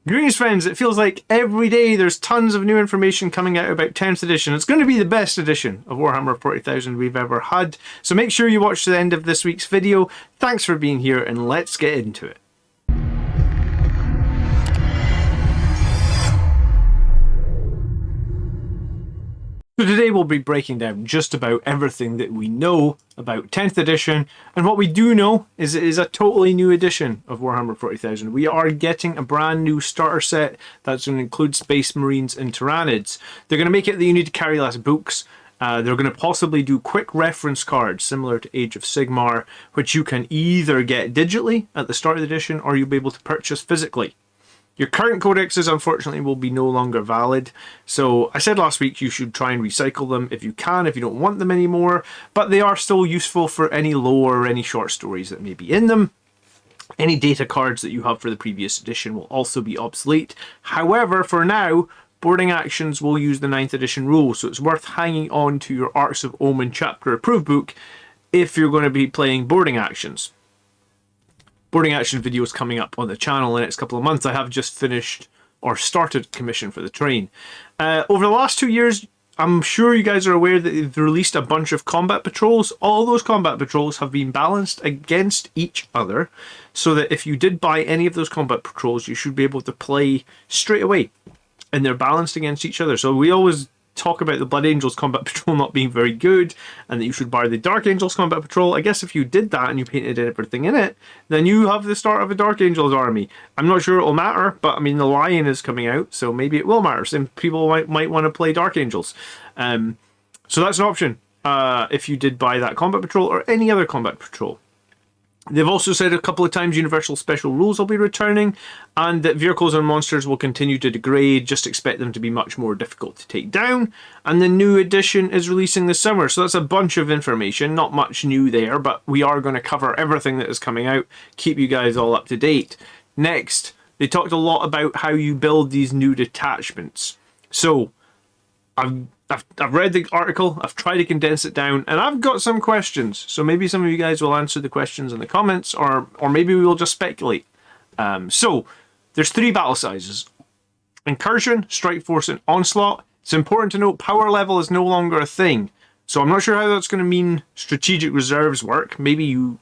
Greetings, friends. It feels like every day there's tons of new information coming out about 10th edition. It's going to be the best edition of Warhammer 40,000 we've ever had. So make sure you watch to the end of this week's video. Thanks for being here, and let's get into it. So today we'll be breaking down just about everything that we know about 10th edition, and what we do know is it is a totally new edition of Warhammer 40,000. We are getting a brand new starter set that's going to include Space Marines and Tyranids. They're going to make it that you need to carry less books. They're going to possibly do quick reference cards similar to Age of Sigmar, which you can either get digitally at the start of the edition or you'll be able to purchase physically. Your current codexes, unfortunately, will be no longer valid. So I said last week you should try and recycle them if you can, if you don't want them anymore. But they are still useful for any lore or any short stories that may be in them. Any data cards that you have for the previous edition will also be obsolete. However, for now, boarding actions will use the 9th edition rules. So it's worth hanging on to your Arcs of Omen chapter approved book if you're going to be playing boarding actions. Boarding action videos coming up on the channel in the next couple of months. I have just finished or started commission for the train. Over the last 2 years, I'm sure you guys are aware that they've released a bunch of combat patrols. All those combat patrols have been balanced against each other, so that if you did buy any of those combat patrols, you should be able to play straight away. And they're balanced against each other. So we always talk about the Blood Angels Combat Patrol not being very good and that you should buy the Dark Angels Combat Patrol. I guess if you did that and you painted everything in it, then you have the start of a Dark Angels army. I'm not sure it'll matter, but I mean, the Lion is coming out, so maybe it will matter. Some people might want to play Dark Angels. So that's an option if you did buy that Combat Patrol or any other Combat Patrol. They've also said a couple of times Universal Special Rules will be returning, and that vehicles and monsters will continue to degrade. Just expect them to be much more difficult to take down. And the new edition is releasing this summer, so that's a bunch of information. Not much new there, but we are going to cover everything that is coming out, keep you guys all up to date. Next, they talked a lot about how you build these new detachments. So, I've read the article, I've tried to condense it down, and I've got some questions. So maybe some of you guys will answer the questions in the comments, or maybe we will just speculate. So, there's 3 battle sizes. Incursion, Strike Force, and Onslaught. It's important to note power level is no longer a thing. So I'm not sure how that's going to mean strategic reserves work. Maybe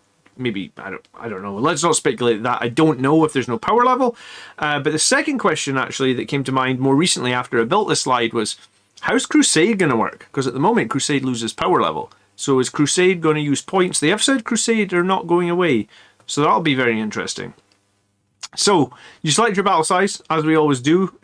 I don't know. Let's not speculate that. I don't know if there's no power level. But the second question actually that came to mind more recently after I built this slide was, how's Crusade going to work? Because at the moment, Crusade loses power level. So is Crusade going to use points? They have said Crusade are not going away. So that'll be very interesting. So, you select your battle size, as we always do.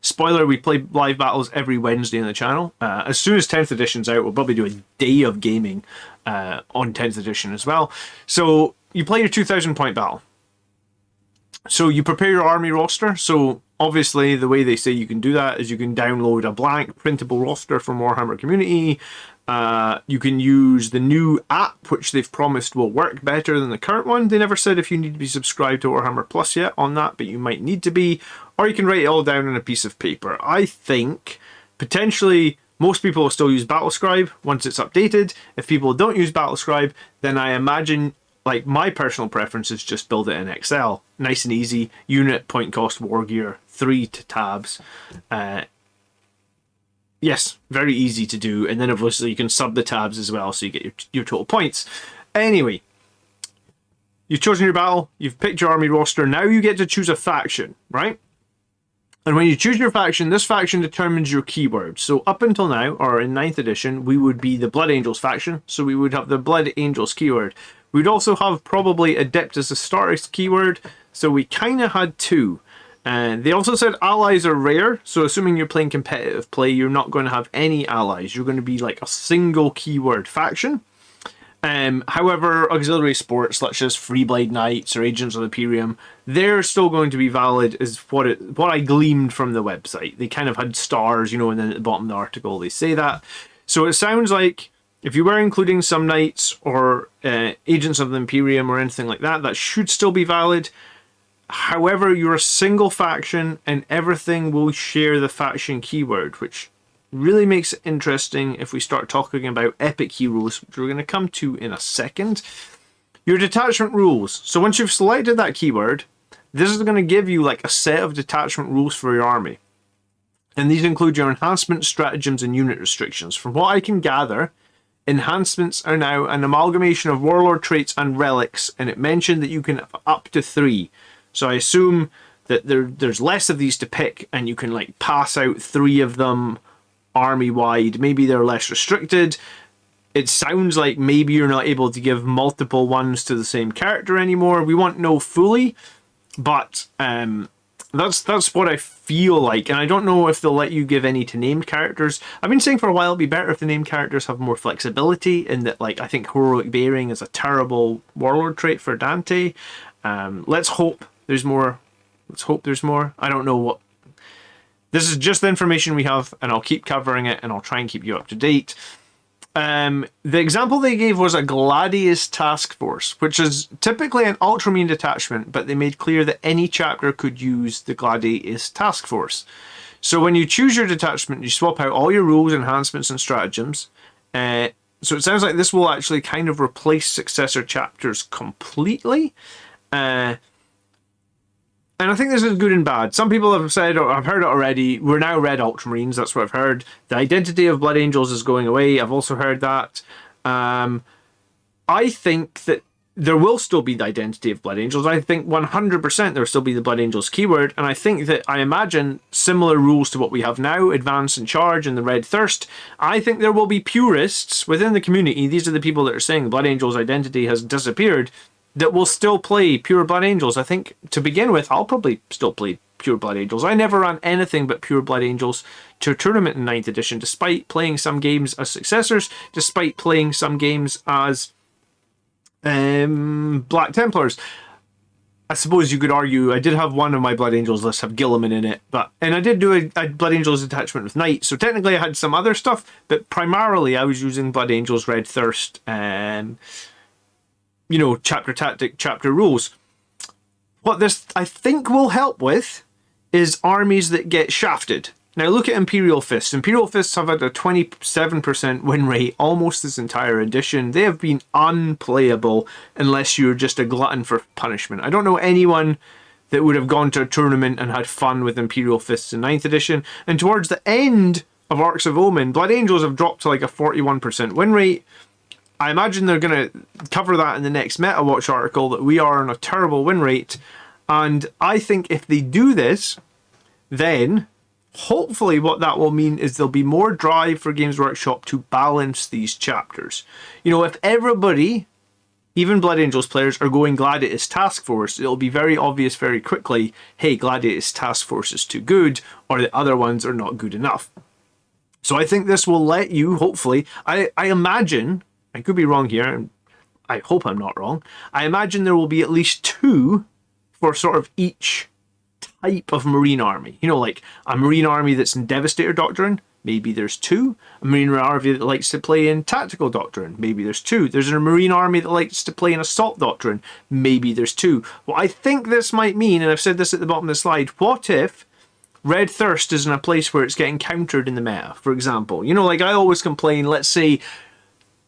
Spoiler, we play live battles every Wednesday on the channel. As soon as 10th edition's out, we'll probably do a day of gaming on 10th edition as well. So, you play your 2,000 point battle. So, you prepare your army roster. So, obviously, the way they say you can do that is you can download a blank printable roster from Warhammer Community. You can use the new app, which they've promised will work better than the current one. They never said if you need to be subscribed to Warhammer Plus yet on that, but you might need to be. Or you can write it all down on a piece of paper. I think, potentially, most people will still use Battlescribe once it's updated. If people don't use Battlescribe, then I imagine, like, my personal preference is just build it in Excel. Nice and easy. Unit, point cost, war gear, 3 tabs. Yes, very easy to do. And then obviously you can sub the tabs as well, so you get your total points. Anyway, you've chosen your battle. You've picked your army roster. Now you get to choose a faction, right? And when you choose your faction, this faction determines your keyword. So up until now, or in 9th edition, we would be the Blood Angels faction. So we would have the Blood Angels keyword. We'd also have probably Adeptus Astartes keyword. So we kind of had 2. And they also said allies are rare. So assuming you're playing competitive play, you're not going to have any allies. You're going to be like a single keyword faction. However, auxiliary sports such as Freeblade Knights or Agents of Imperium, they're still going to be valid, is what I gleaned from the website. They kind of had stars, you know, and then at the bottom of the article they say that. So it sounds like if you were including some knights or Agents of the Imperium or anything like that, that should still be valid. However, you're a single faction and everything will share the faction keyword, which really makes it interesting if we start talking about epic heroes, which we're going to come to in a second. Your detachment rules. So once you've selected that keyword, this is going to give you like a set of detachment rules for your army. And these include your enhancements, stratagems, and unit restrictions. From what I can gather, enhancements are now an amalgamation of warlord traits and relics, and it mentioned that you can have up to 3. So I assume that there's less of these to pick, and you can like pass out 3 of them army-wide. Maybe they're less restricted. It sounds like maybe you're not able to give multiple ones to the same character anymore. We won't know fully, but that's what I feel like. And I don't know if they'll let you give any to named characters. I've been saying for a while it'd be better if the named characters have more flexibility, in that, like, I think Heroic Bearing is a terrible warlord trait for Dante. Let's hope there's more. Let's hope there's more. I don't know what. This is just the information we have, and I'll keep covering it, and I'll try and keep you up to date. The example they gave was a Gladius task force, which is typically an ultramarine detachment, but they made clear that any chapter could use the Gladius task force. So when you choose your detachment, you swap out all your rules, enhancements, and stratagems. So it sounds like this will actually kind of replace successor chapters completely. And I think this is good and bad. Some people have said, or I've heard it already, we're now red Ultramarines. That's what I've heard. The identity of Blood Angels is going away. I've also heard that. I think that there will still be the identity of Blood Angels. I think 100% there will still be the Blood Angels keyword. And I think that, I imagine, similar rules to what we have now, Advance and Charge and the Red Thirst. I think there will be purists within the community. These are the people that are saying Blood Angels' identity has disappeared, that will still play pure Blood Angels. I think, to begin with, I'll probably still play pure Blood Angels. I never ran anything but pure Blood Angels to a tournament in 9th edition, despite playing some games as successors, despite playing some games as Black Templars. I suppose you could argue, I did have one of my Blood Angels lists have Gilliman in it, and I did do a Blood Angels detachment with Knight, so technically I had some other stuff, but primarily I was using Blood Angels, Red Thirst, chapter tactic, chapter rules. What this, I think, will help with is armies that get shafted. Now look at Imperial Fists. Imperial Fists have had a 27% win rate almost this entire edition. They have been unplayable unless you're just a glutton for punishment. I don't know anyone that would have gone to a tournament and had fun with Imperial Fists in 9th edition. And towards the end of Arcs of Omen, Blood Angels have dropped to like a 41% win rate. I imagine they're going to cover that in the next Meta Watch article, that we are on a terrible win rate. And I think if they do this, then hopefully what that will mean is there'll be more drive for Games Workshop to balance these chapters. If everybody, even Blood Angels players, are going Gladius Task Force, it'll be very obvious very quickly, hey, Gladius Task Force is too good, or the other ones are not good enough. So I think this will let you, hopefully, I imagine, I could be wrong here, and I hope I'm not wrong, I imagine there will be at least 2 for sort of each type of Marine army. Like a Marine army that's in Devastator Doctrine, maybe there's 2. A Marine army that likes to play in Tactical Doctrine, maybe there's 2. There's a Marine army that likes to play in Assault Doctrine, maybe there's 2. What I think this might mean, and I've said this at the bottom of the slide, what if Red Thirst is in a place where it's getting countered in the meta, for example? Like I always complain, let's say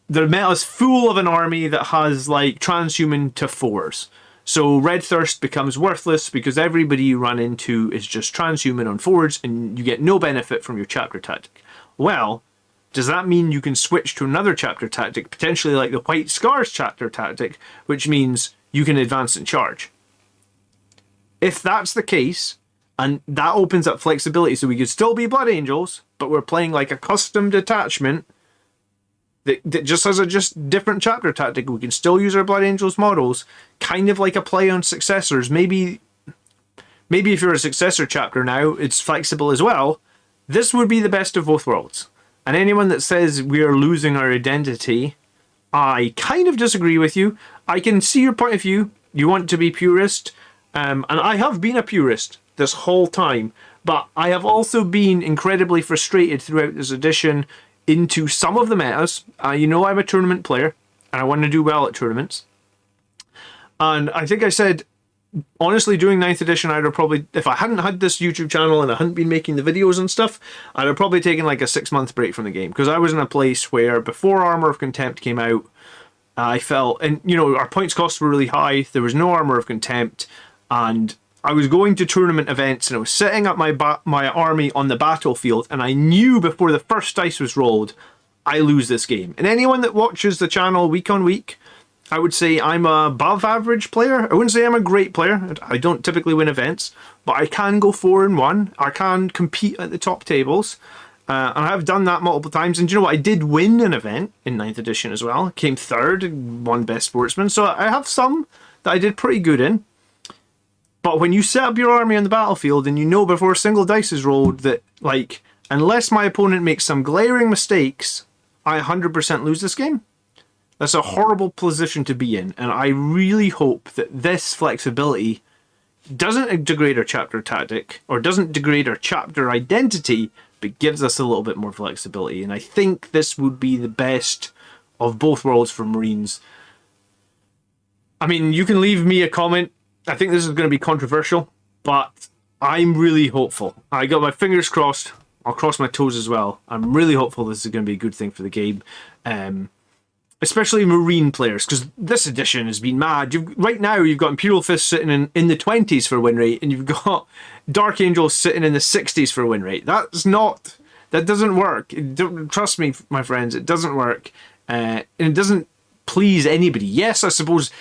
the meta is full of an army that has like transhuman to 4s. So Red Thirst becomes worthless because everybody you run into is just transhuman on 4s and you get no benefit from your chapter tactic. Well, does that mean you can switch to another chapter tactic, potentially like the White Scars chapter tactic, which means you can advance and charge? If that's the case, and that opens up flexibility, so we could still be Blood Angels, but we're playing like a custom detachment that just has a just different chapter tactic. We can still use our Blood Angels models, kind of like a play on successors. Maybe if you're a successor chapter now, it's flexible as well. This would be the best of both worlds. And anyone that says we are losing our identity, I kind of disagree with you. I can see your point of view. You want to be purist, and I have been a purist this whole time, but I have also been incredibly frustrated throughout this edition into some of the metas. I'm a tournament player and I want to do well at tournaments. And I think I said, honestly, during 9th edition, I'd have probably, if I hadn't had this YouTube channel and I hadn't been making the videos and stuff, I'd have probably taken like a 6-month break from the game, because I was in a place where before Armor of Contempt came out, I felt, and our points costs were really high, there was no Armor of Contempt, and I was going to tournament events and I was setting up my army on the battlefield, and I knew before the first dice was rolled, I lose this game. And anyone that watches the channel week on week, I would say I'm a above average player. I wouldn't say I'm a great player. I don't typically win events, but I can go 4-1. I can compete at the top tables. And I have done that multiple times. And you know what? I did win an event in 9th edition as well. Came third, won Best Sportsman. So I have some that I did pretty good in. But when you set up your army on the battlefield and you know before a single dice is rolled that, like, unless my opponent makes some glaring mistakes, I 100% lose this game. That's a horrible position to be in. And I really hope that this flexibility doesn't degrade our chapter tactic or doesn't degrade our chapter identity, but gives us a little bit more flexibility. And I think this would be the best of both worlds for Marines. I mean, you can leave me a comment. I think this is going to be controversial, but I'm really hopeful. I got my fingers crossed. I'll cross my toes as well. I'm really hopeful this is going to be a good thing for the game. Especially Marine players, because this edition has been mad. Right now, you've got Imperial Fist sitting in the 20s for win rate, and you've got Dark Angels sitting in the 60s for win rate. That doesn't work. Trust me, my friends, it doesn't work. And it doesn't please anybody. Yes, I suppose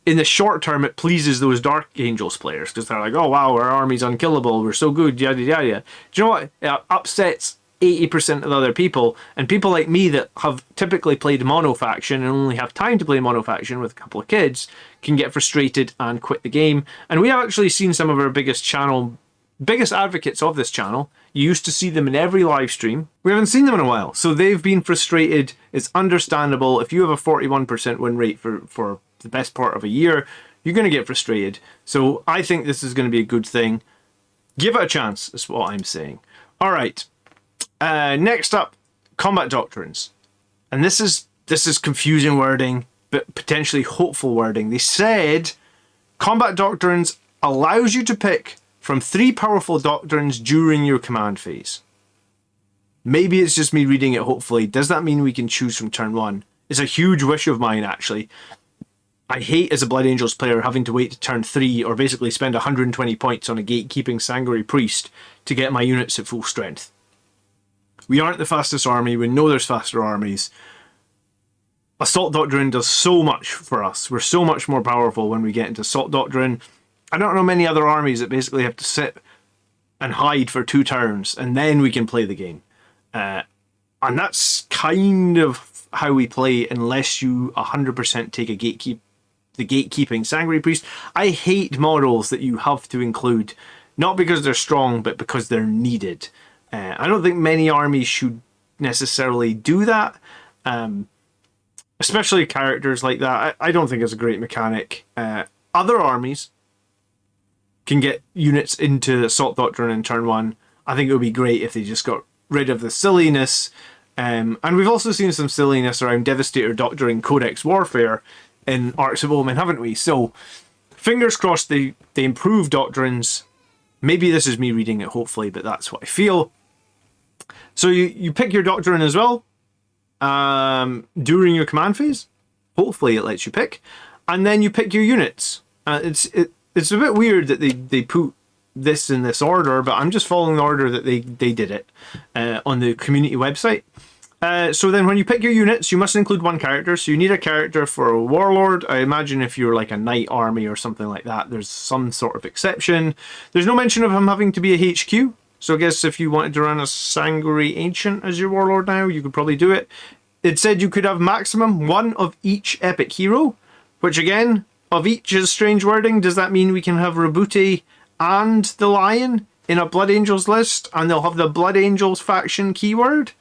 in the short term, it pleases those Dark Angels players, because they're like, oh wow, our army's unkillable, we're so good, yada yada. Do you know what? It upsets 80% of the other people, and people like me that have typically played mono faction and only have time to play mono faction with a couple of kids can get frustrated and quit the game. And we have actually seen some of our biggest advocates of this channel. You used to see them in every live stream. We haven't seen them in a while, so they've been frustrated. It's understandable. If you have a 41% win rate for the best part of a year, you're going to get frustrated. So I think this is going to be a good thing. Give it a chance, is what I'm saying. All right. Next up, Combat Doctrines. And this is confusing wording, but potentially hopeful wording. They said Combat Doctrines allows you to pick from 3 powerful doctrines during your command phase. Maybe it's just me reading it hopefully. Does that mean we can choose from turn 1? It's a huge wish of mine, actually. I hate, as a Blood Angels player, having to wait to turn 3 or basically spend 120 points on a gatekeeping Sanguinary Priest to get my units at full strength. We aren't the fastest army. We know there's faster armies. Assault Doctrine does so much for us. We're so much more powerful when we get into Assault Doctrine. I don't know many other armies that basically have to sit and hide for 2 turns and then we can play the game. And that's kind of how we play, unless you 100% take the gatekeeping Sanguinary Priest. I hate models that you have to include, not because they're strong, but because they're needed. I don't think many armies should necessarily do that, especially characters like that. I don't think it's a great mechanic. Other armies can get units into Assault Doctrine in turn 1. I think it would be great if they just got rid of the silliness. And we've also seen some silliness around Devastator Doctrine Codex Warfare in Arcs of Omen, haven't we? So, fingers crossed they improve doctrines. Maybe this is me reading it, hopefully, but that's what I feel. So you pick your doctrine as well during your command phase. Hopefully it lets you pick. And then you pick your units. It's a bit weird that they put this in this order, but I'm just following the order that they did it on the community website. So then when you pick your units, you must include 1 character. So you need a character for a Warlord. I imagine if you're like a Knight army or something like that, there's some sort of exception. There's no mention of him having to be a HQ. So I guess if you wanted to run a Sanguinary Ancient as your Warlord now, you could probably do it. It said you could have maximum 1 of each epic hero, which again, of each is strange wording. Does that mean we can have Rabuti and the Lion in a Blood Angels list, and they'll have the Blood Angels faction keyword?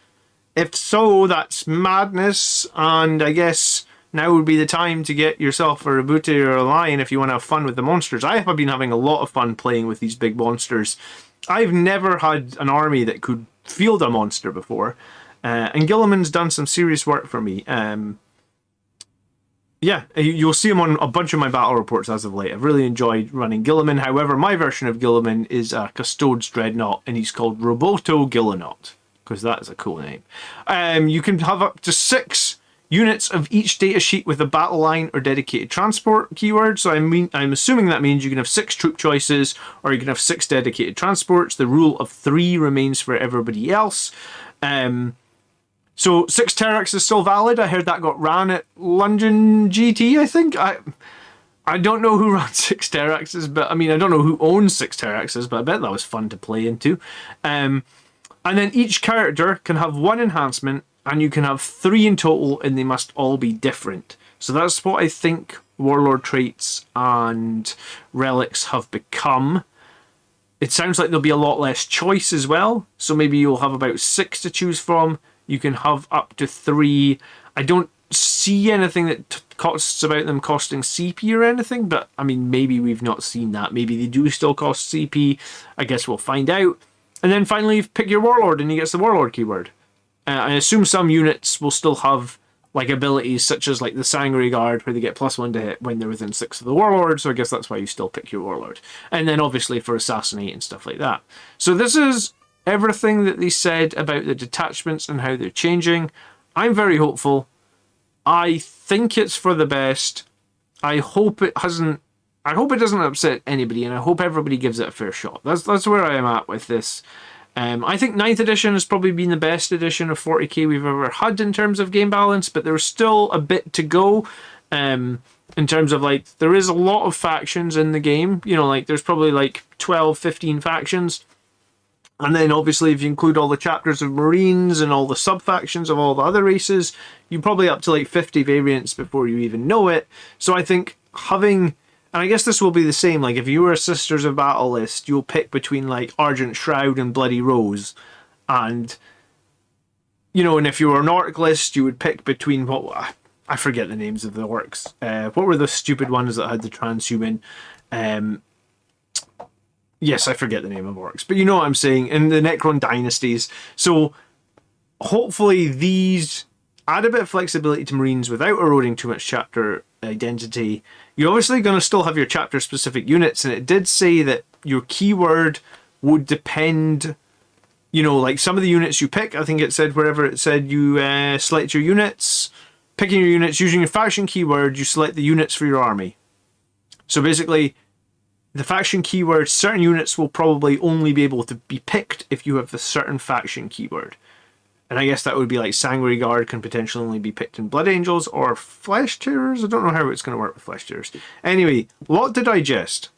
If so, that's madness, and I guess now would be the time to get yourself a Rabuti or a Lion if you want to have fun with the monsters. I have been having a lot of fun playing with these big monsters. I've never had an army that could field a monster before, and Gilliman's done some serious work for me. Yeah, you'll see him on a bunch of my battle reports as of late. I've really enjoyed running Gilliman. However, my version of Gilliman is a Custodes Dreadnought, and he's called Roboto Gillinaut, because that is a cool name. You can have up to 6 units of each data sheet with a battle line or dedicated transport keyword. So I'm assuming that means you can have 6 troop choices or you can have 6 dedicated transports. The rule of 3 remains for everybody else. So 6 Terrax is still valid. I heard that got ran at London GT, I think. I don't know who runs 6 Terraxes, but I mean, I don't know who owns 6 Terraxes, but I bet that was fun to play into. And then each character can have 1 enhancement, and you can have 3 in total, and they must all be different. So that's what I think Warlord traits and relics have become. It sounds like there'll be a lot less choice as well. So maybe you'll have about 6 to choose from. You can have up to 3. I don't see anything that costs about them costing CP or anything, but I mean, maybe we've not seen that. Maybe they do still cost CP. I guess we'll find out. And then finally, pick your Warlord and he gets the Warlord keyword. I assume some units will still have like abilities such as like the Sangre Guard where they get +1 to hit when they're within 6 of the Warlord, so I guess that's why you still pick your Warlord. And then obviously for Assassinate and stuff like that. So this is everything that they said about the detachments and how they're changing. I'm very hopeful. I think it's for the best. I hope it doesn't upset anybody, and I hope everybody gives it a fair shot. That's where I am at with this. I think 9th edition has probably been the best edition of 40k we've ever had in terms of game balance, but there's still a bit to go. In terms of like, there is a lot of factions in the game. You know, like there's probably like 12, 15 factions. And then obviously if you include all the chapters of Marines and all the sub-factions of all the other races, you're probably up to like 50 variants before you even know it. So I think having, and I guess this will be the same, like if you were a Sisters of Battle list, you'll pick between like Argent Shroud and Bloody Rose. And, you know, and if you were an Orc list, you would pick between what, I forget the names of the orcs. What were the stupid ones that had the transhuman? Yes, I forget the name of orcs, but you know what I'm saying, in the Necron dynasties. So hopefully these add a bit of flexibility to Marines without eroding too much chapter identity. You're obviously going to still have your chapter specific units, and it did say that your keyword would depend, you know, like some of the units you pick. I think it said wherever it said you select your units, picking your units, using your faction keyword, you select the units for your army. So basically, the faction keyword, certain units will probably only be able to be picked if you have the certain faction keyword. And I guess that would be like Sangre Guard can potentially only be picked in Blood Angels or Flesh Tearers. I don't know how it's going to work with Flesh Tearers. Anyway, lot to digest.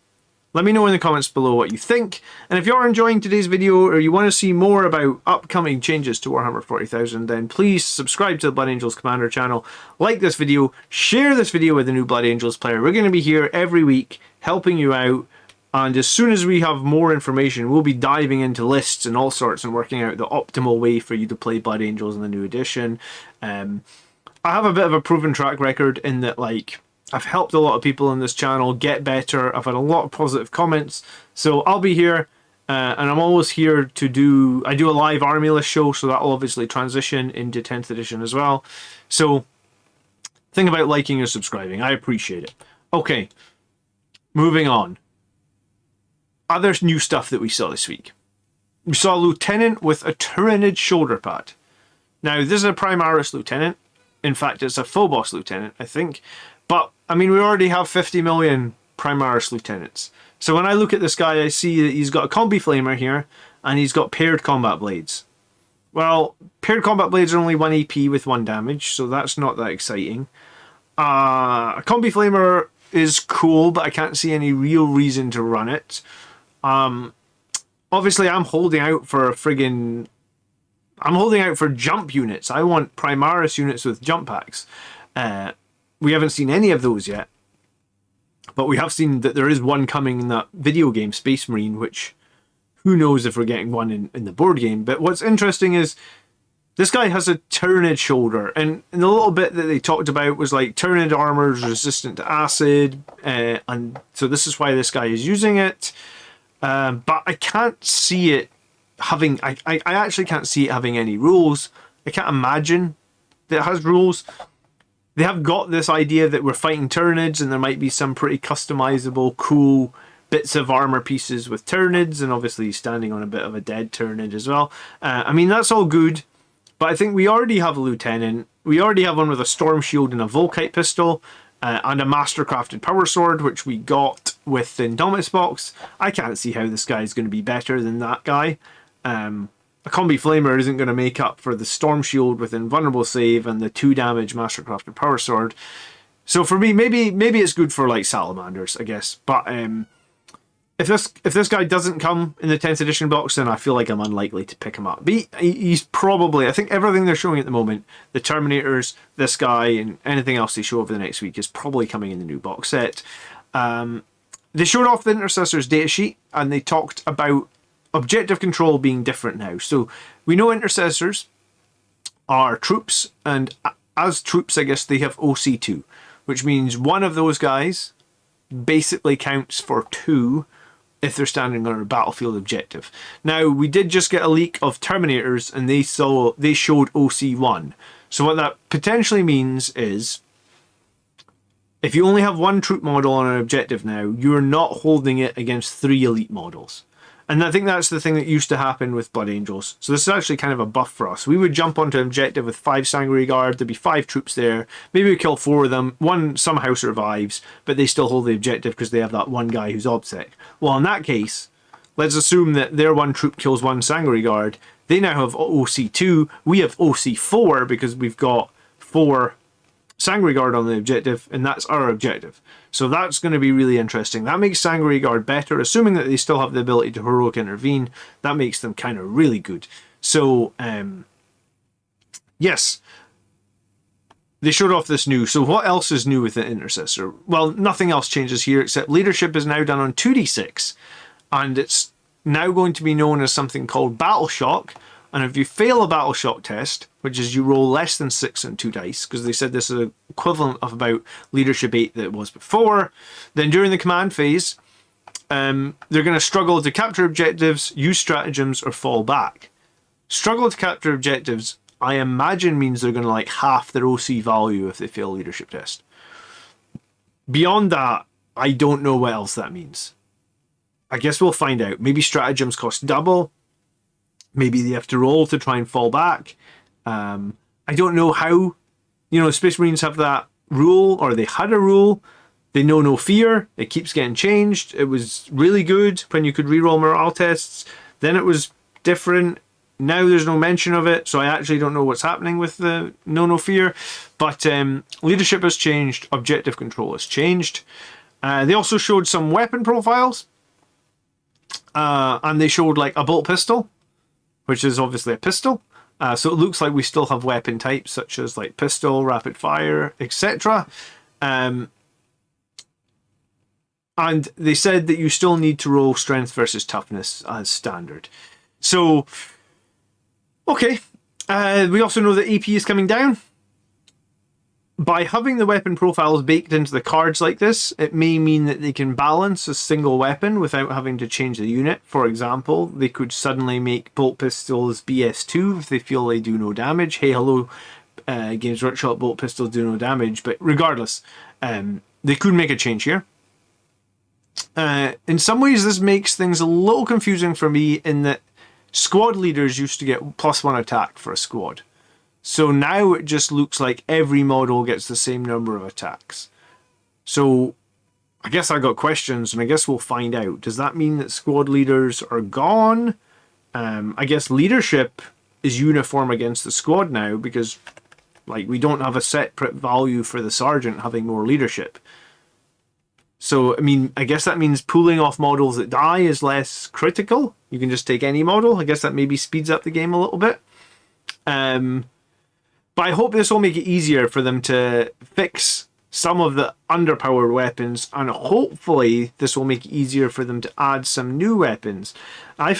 Let me know in the comments below what you think. And if you're enjoying today's video or you want to see more about upcoming changes to Warhammer 40,000, then please subscribe to the Blood Angels Commander channel, like this video, share this video with a new Blood Angels player. We're going to be here every week helping you out. And as soon as we have more information, we'll be diving into lists and all sorts and working out the optimal way for you to play Blood Angels in the new edition. I have a bit of a proven track record in that, like, I've helped a lot of people on this channel get better. I've had a lot of positive comments. So I'll be here, and I'm always here to I do a live army list show, so that will obviously transition into 10th edition as well. So think about liking or subscribing. I appreciate it. Okay, moving on. Other new stuff that we saw this week. We saw a Lieutenant with a Tyranid shoulder pad. Now, this is a Primaris Lieutenant. In fact, it's a Phobos Lieutenant, I think. But, I mean, we already have 50 million Primaris Lieutenants. So when I look at this guy, I see that he's got a Combi Flamer here, and he's got paired combat blades. Well, paired combat blades are only 1 AP with 1 damage, so that's not that exciting. A Combi Flamer is cool, but I can't see any real reason to run it. Obviously I'm holding out for jump units. I want Primaris units with jump packs. We haven't seen any of those yet, but we have seen that there is one coming in that video game, Space Marine, which who knows if we're getting one in the board game. But what's interesting is this guy has a Tyranid shoulder, and the little bit that they talked about was like Tyranid armor is resistant to acid, and so this is why this guy is using it. But I can't see it having, I actually can't see it having any rules. I can't imagine that it has rules. They have got this idea that we're fighting Tyranids and there might be some pretty customizable, cool bits of armor pieces with Tyranids, and obviously standing on a bit of a dead Tyranid as well. I mean, that's all good, but I think we already have a Lieutenant. We already have one with a Storm Shield and a Volkite pistol, and a Mastercrafted Power Sword, which we got with the Indomitus box. I can't see how this guy is going to be better than that guy. A Combi Flamer isn't going to make up for the Storm Shield with Invulnerable Save and the 2 damage Mastercrafted Power Sword. So for me, maybe it's good for like Salamanders, I guess. But if this guy doesn't come in the 10th edition box, then I feel like I'm unlikely to pick him up. He's probably, I think everything they're showing at the moment, the Terminators, this guy, and anything else they show over the next week is probably coming in the new box set. They showed off the Intercessor's datasheet, and they talked about objective control being different now. So we know Intercessors are troops, and as troops, I guess they have OC2, which means one of those guys basically counts for 2 if they're standing on a battlefield objective. Now, we did just get a leak of Terminators, and they showed OC1. So what that potentially means is, if you only have 1 troop model on an objective now, you're not holding it against 3 elite models. And I think that's the thing that used to happen with Blood Angels. So this is actually kind of a buff for us. We would jump onto an objective with 5 Sanguinary Guard. There'd be 5 troops there. Maybe we kill 4 of them. 1 somehow survives, but they still hold the objective because they have that 1 guy who's OBSEC. Well, in that case, let's assume that their 1 troop kills 1 Sanguinary Guard. They now have OC2. We have OC4 because we've got 4 Sanguinary Guard on the objective, and that's our objective. So that's going to be really interesting. That makes Sanguinary Guard better, assuming that they still have the ability to heroic intervene. That makes them kind of really good. So, yes, they showed off this new. So what else is new with the Intercessor? Well, nothing else changes here, except leadership is now done on 2d6, and it's now going to be known as something called Battle Shock. And if you fail a Battle Shock test, which is you roll less than 6 on 2 dice, because they said this is equivalent of about Leadership 8 that it was before, then during the command phase, they're going to struggle to capture objectives, use stratagems, or fall back. Struggle to capture objectives, I imagine, means they're going to like half their OC value if they fail a leadership test. Beyond that, I don't know what else that means. I guess we'll find out. Maybe stratagems cost double. Maybe they have to roll to try and fall back. I don't know how, Space Marines have that rule, or they had a rule. They know no fear. It keeps getting changed. It was really good when you could reroll morale tests. Then it was different. Now there's no mention of it, so I actually don't know what's happening with the no fear. But leadership has changed. Objective control has changed. They also showed some weapon profiles. And they showed like a bolt pistol, which is obviously a pistol. So it looks like we still have weapon types such as like pistol, rapid fire, etc. And they said that you still need to roll strength versus toughness as standard. So, okay. We also know that AP is coming down. By having the weapon profiles baked into the cards like this, it may mean that they can balance a single weapon without having to change the unit. For example, they could suddenly make bolt pistols BS2 if they feel they do no damage. Hey, hello, Games Workshop, bolt pistols do no damage. But regardless, they could make a change here. In some ways, this makes things a little confusing for me in that squad leaders used to get +1 attack for a squad. So now it just looks like every model gets the same number of attacks. So I guess I got questions, and I guess we'll find out. Does that mean that squad leaders are gone? I guess leadership is uniform against the squad now because we don't have a separate value for the sergeant having more leadership. So, I mean, I guess that means pulling off models that die is less critical. You can just take any model. I guess that maybe speeds up the game a little bit. But I hope this will make it easier for them to fix some of the underpowered weapons, and hopefully this will make it easier for them to add some new weapons. I'm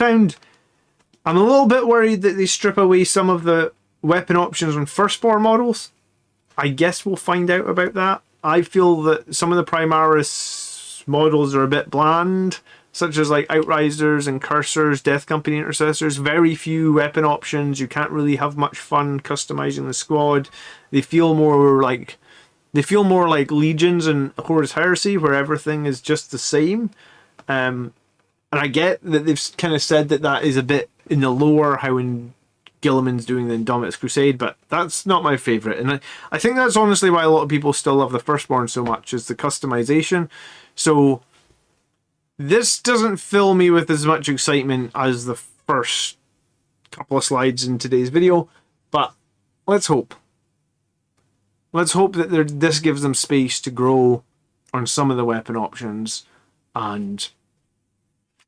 a little bit worried that they strip away some of the weapon options on firstborn models. I guess we'll find out about that. I feel that some of the Primaris models are a bit bland, such as like Outrisers and Cursors, Death Company Intercessors. Very few weapon options. You can't really have much fun customizing the squad. They feel more like Legions and Horus Heresy, where everything is just the same. And I get that they've kind of said that is a bit in the lore, how in Gilliman's doing the Indomitus Crusade, but that's not my favourite. And I think that's honestly why a lot of people still love the Firstborn so much, is the customization. So this doesn't fill me with as much excitement as the first couple of slides in today's video, but let's hope. Let's hope that this gives them space to grow on some of the weapon options, and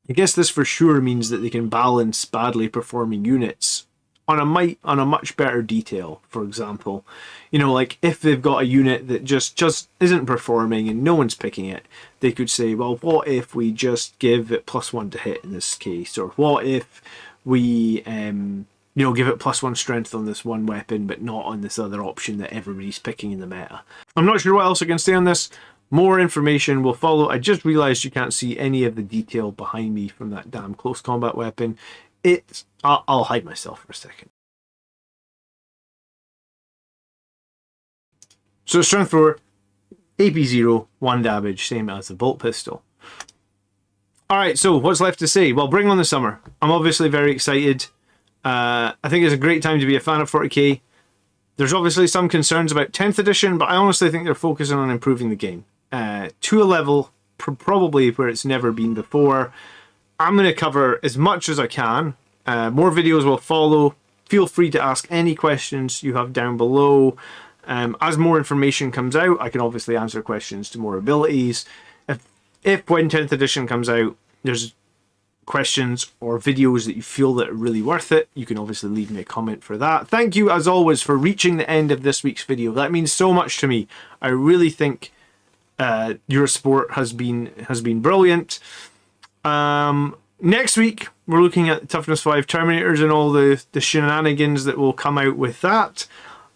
I guess this for sure means that they can balance badly performing units on a much better detail. For example, you know, like if they've got a unit that just isn't performing and no one's picking it, they could say, well, what if we just give it +1 to hit in this case, or what if we you know, give it +1 strength on this one weapon but not on this other option that everybody's picking in the meta. I'm not sure what else I can say on this. More information will follow. I just realised you can't see any of the detail behind me from that damn close combat weapon. I'll hide myself for a second. So strength 4, AP 0, 1 damage, same as the bolt pistol. Alright, so what's left to say? Well, bring on the summer. I'm obviously very excited. I think it's a great time to be a fan of 40k. There's obviously some concerns about 10th edition, but I honestly think they're focusing on improving the game. To a level probably where it's never been before. I'm going to cover as much as I can. More videos will follow. Feel free to ask any questions you have down below. As more information comes out, I can obviously answer questions to more abilities. If when 10th edition comes out, there's questions or videos that you feel that are really worth it, you can obviously leave me a comment for that. Thank you as always for reaching the end of this week's video. That means so much to me. I really think your support has been brilliant. Next week we're looking at Toughness 5 Terminators and all the shenanigans that will come out with that.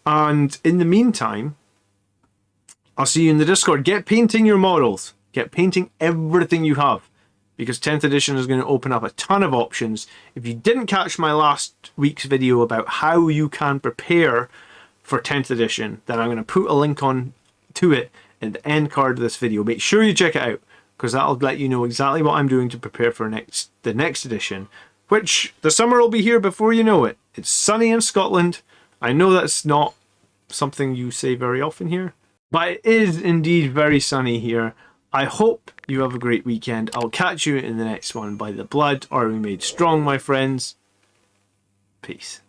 And in the meantime, I'll see you in the Discord. Get painting your models. Get painting everything you have, because 10th edition is going to open up a ton of options. If you didn't catch my last week's video about how you can prepare for 10th edition, then I'm going to put a link on to it in the end card of this video. Make sure you check it out, because that'll let you know exactly what I'm doing to prepare for the next edition, which the summer will be here before you know it. It's sunny in Scotland. I know that's not something you say very often here, but it is indeed very sunny here. I hope you have a great weekend. I'll catch you in the next one. By the blood are we made strong, my friends. Peace.